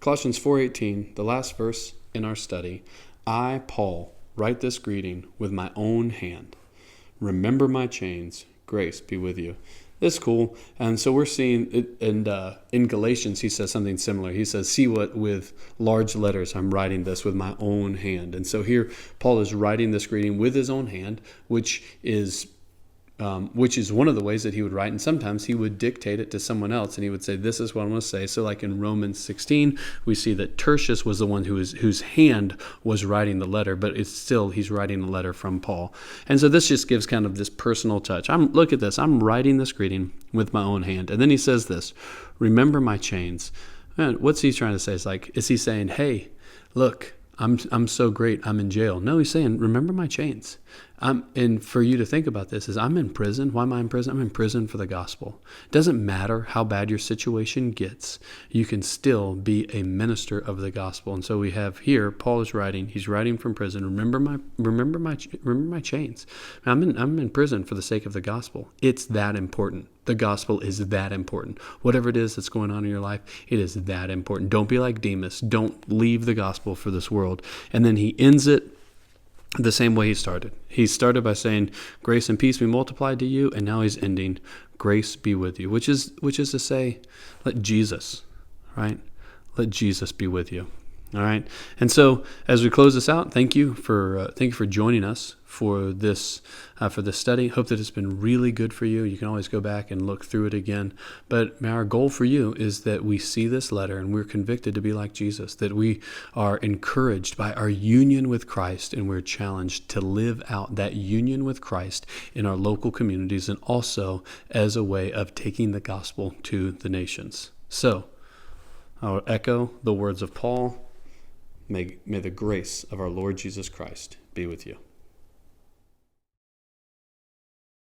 Colossians 4:18, the last verse in our study. I, Paul, write this greeting with my own hand. Remember my chains. Grace be with you. It's cool. And so we're seeing it in Galatians, he says something similar. He says, see what with large letters I'm writing this with my own hand. And so here Paul is writing this greeting with his own hand, which is one of the ways that he would write. And sometimes he would dictate it to someone else and he would say, this is what I'm going to say. So like in Romans 16, we see that Tertius was the one whose hand was writing the letter, but he's writing the letter from Paul. And so this just gives kind of this personal touch. Look at this. I'm writing this greeting with my own hand. And then he says this, remember my chains. Man, what's he trying to say? Is he saying, hey, look, I'm so great, I'm in jail? No, he's saying, remember my chains. And for you to think about this is, I'm in prison. Why am I in prison? I'm in prison for the gospel. It doesn't matter how bad your situation gets. You can still be a minister of the gospel. And so we have here, Paul is writing. He's writing from prison. Remember my chains. I'm in prison for the sake of the gospel. It's that important. The gospel is that important. Whatever it is that's going on in your life, it is that important. Don't be like Demas. Don't leave the gospel for this world. And then he ends it the same way he started. He started by saying, grace and peace be multiplied to you, and now he's ending, grace be with you, which is to say, let Jesus, right? Let Jesus be with you. All right. And so as we close this out, thank you for joining us for this study. Hope that it's been really good for you. You can always go back and look through it again. But our goal for you is that we see this letter and we're convicted to be like Jesus, that we are encouraged by our union with Christ, and we're challenged to live out that union with Christ in our local communities and also as a way of taking the gospel to the nations. So I'll echo the words of Paul. May the grace of our Lord Jesus Christ be with you.